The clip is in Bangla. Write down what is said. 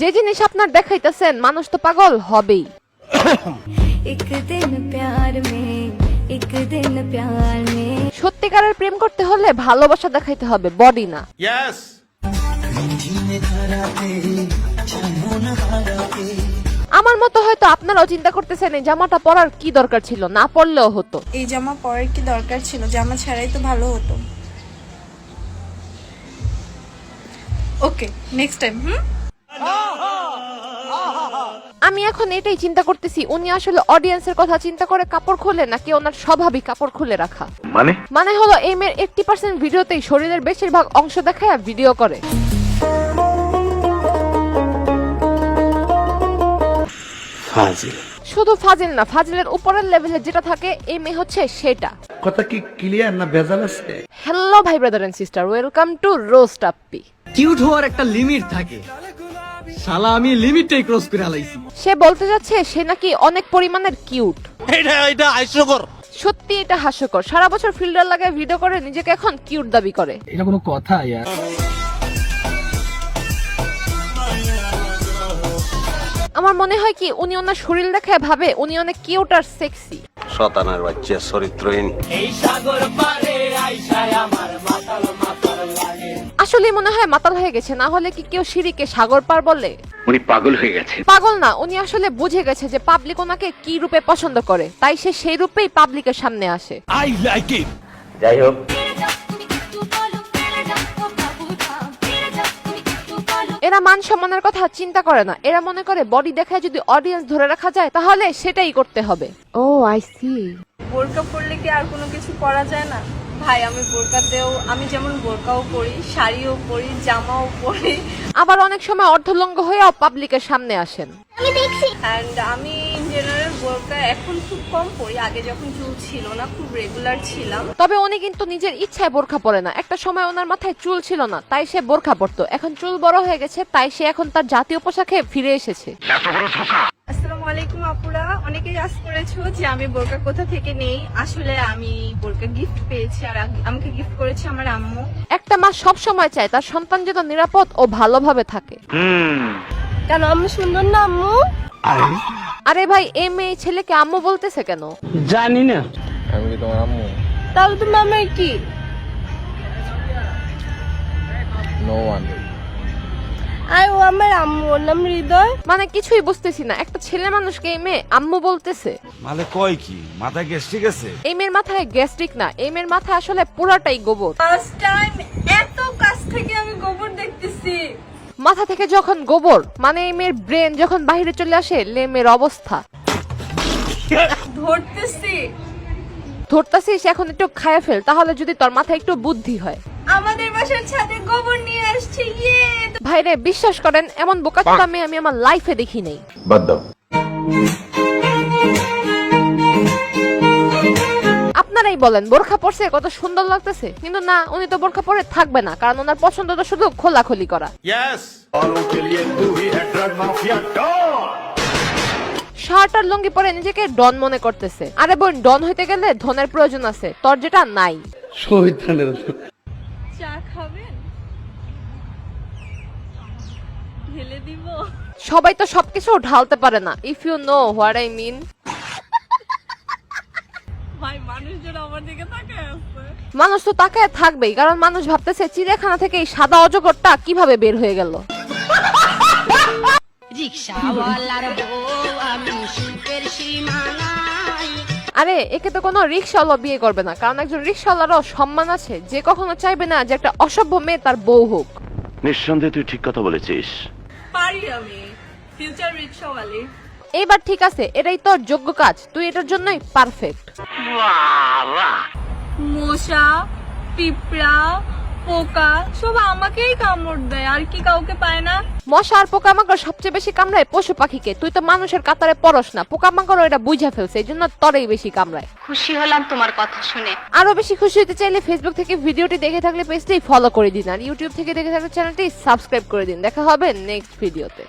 যে জিনিস আপনার দেখাইতেছেন মানুষ তো পাগল হবেই। সত্যিকারের প্রেম করতে হলে ভালোবাসা দেখাইতে হবে, বডি না। আমার মতো হয়তো আপনারাও চিন্তা করতেছেন এই জামাটা পরার কি দরকার ছিল, না পরলেও হতো। এই জামা পরার কি দরকার ছিল? জামা ছাড়াই তো ভালো হতো। ওকে, নেক্সট টাইম। আমি এখন এটাই চিন্তা করতেছি উনি আসলে অডিয়েন্সের কথা চিন্তা করে কাপড় খুলে নাকি ওনার স্বভাবই কাপড় খুলে রাখা। মানে হলো এই মেয়ের 80% ভিডিওতেই শরীরের বেশিরভাগ অংশ দেখায় ভিডিও করে। ফাজিল। শুধু ফাজিল না, ফাজিলের উপরের লেভেলে যেটা থাকে এই মেয়ে হচ্ছে সেটা। কথা কি ক্লিয়ার না ভেজাল আছে? হ্যালো ভাই brother and sister, welcome to roast Appi. Cute হওয়ার একটা লিমিট থাকে, শালা আমি লিমিটটাই ক্রস করে আলাইছি। সে বলতে যাচ্ছে সে নাকি অনেক পরিমাণের কিউট। এটা হাস্যকর। সত্যি এটা হাস্যকর। সারা বছর ফিল্টার লাগায় ভিডিও করে নিজেকে এখন কিউট দাবি করে। এটা কোনো কথা ইয়ার? আমার মনে হয় কি উনি ওনার শরীর দেখে ভাবে উনি অনেক কিউট আর সেক্সি। শতানার বাচ্চা চরিত্রহীন। আসলে মনে হয় মাতাল হয়ে গেছে, না হলে কি কেউ সিঁড়িকে সাগর পার বলে? উনি পাগল হয়ে গেছে। পাগল না, উনি আসলে বুঝে গেছে যে পাবলিক ওনাকে কি রূপে পছন্দ করে, তাই সে সেই রূপেই পাবলিকের সামনে আসে। I like it. যাই হোক, এরা মান সম্মানের কথা চিন্তা করে না, এরা মনে করে বডি দেখায় যদি অডিয়েন্স ধরে রাখা যায় তাহলে সেটাই করতে হবে। ও আই সি। বোরকা পরলে কি আর কোনো কিছু পরা যায় না? ভাই আমি বোরকাতেও, আমি যেমন বোরকাও পরি, শাড়িও পরি, জামাও পরি, আবার অনেক সময় অর্ধলঙ্গ হয়েও পাবলিকের সামনে আসেন। অ্যান্ড আমি ইন জেনারেল বোরকা এখন খুব কম পরি। আগে যখন চুল ছিল না, খুব রেগুলার ছিলাম। তবে উনি কিন্তু নিজের ইচ্ছায় বোরখা পরে না। একটা সময় ওনার মাথায় চুল ছিল না, তাই সে বোরখা পরতো। এখন চুল বড় হয়ে গেছে, তাই সে এখন তার জাতীয় পোশাকে ফিরে এসেছে। আসসালামু আলাইকুম আপুরা, অনেকেই আশা করেছো যে আমি বোরকা কোথা থেকে নেই। আসলে আমি বোরকা গিফট পেয়েছি, আর আমাকে গিফট করেছে আমার আম্মু। একটা মা সব সময় চায় তার সন্তান যেন নিরাপদ ও ভালোভাবে থাকে। কেন আম্মু সুন্দর না আম্মু? আরে ভাই এই মেয়ে ছেলেকে আম্মু বলতেছে কেন? জানি না। আমি কি তোমার আম্মু? তাহলে তুমি আমার কি? No one. আর ও আমার আম্মু, ওর নাম হৃদয়। মানে কিছুই বুঝতেছি না, একটা ছেলে মানুষকে এই মেয়ে আম্মু বলতেছে। মানে কয় কি মাথায় গ্যাস্ট্রিক আছে? এই মেয়ের মাথায় গ্যাস্ট্রিক না, এই মেয়ের মাথায় আসলে পুরাটাই গোবর। ফার্স্ট টাইম এত কাছ থেকে আমি গোবর দেখতেছি। মাথা থেকে যখন গোবর, মানে এই মেয়ের ব্রেন যখন বাইরে চলে আসে মেয়ের অবস্থা। ধরতেছিস এখন একটু খায়া ফেল, তাহলে যদি তোর মাথায় একটু বুদ্ধি হয়। আমাদের বাসার ছাদে গোবর নিয়ে আসছে, ইয়ে। ভাইরে বিশ্বাস করেন এমন বোকাচোদা মেয়ে আমি আমার লাইফে দেখি নাই। বাদ দাও। আপনারাই বলেন বোরখা পরছে কত সুন্দর লাগতেছে, কিন্তু না, উনি তো বোরখা পরে থাকবে না, কারণ ওনার পছন্দ তো শুধু খোলাখুলি করা। শার্ট আর লুঙ্গি পরে নিজেকে ডন মনে করতেছে। আরে বোন, ডন হইতে গেলে ধনের প্রয়োজন আছে, তোর যেটা নাই। শহীদানের চা খাবেন? ঢেলে দিব? সবাই তো সবকিছু ঢালতে পারে না, if you know what I mean. ভাই মানুষজন আমার দিকে তাকায় আছে। মানুষ তো তাকায় থাকবেই, কারণ মানুষ ভাবতেছে চিড়িয়াখানা থেকে এই সাদা অজগরটা কিভাবে বের হয়ে গেল। আরে একে তো কোনো রিক্সাওয়ালা বিয়ে করবে না, কারণ একজন রিক্সাওয়ালারও সম্মান আছে, যে কখনো চাইবে না যে একটা অসভ্য মেয়ে তার বউ হোক। নিঃসন্দেহে তুই ঠিক কথা বলেছিস। পারি আমি, ফিউচার রিক্সাওয়ালি। এইবার ঠিক আছে, এটাই তোর যোগ্য কাজ, তুই এটার জন্যই পারফেক্ট। মশা, পিঁপড়া, পোকা সব আমাকেই কামড় দেয়, আর কি কাউকে পায় না। মশা আর পোকামাকড় সবচেয়ে বেশি কামড়ায় পশু পাখিকে। তুই তো মানুষের কাতারে পড়স না, পোকামাকড় এটা বুঝা ফেলছে, এই জন্য তোরই বেশি কামড়ায়। খুশি হলাম তোমার কথা শুনে। আরো বেশি খুশি হতে চাইলে ফেসবুক থেকে ভিডিওটি দেখে থাকলে পেজটি ফলো করে দিন, আর ইউটিউব থেকে দেখে থাকলে চ্যানেলটি সাবস্ক্রাইব করে দিন। দেখা হবে নেক্সট ভিডিওতে।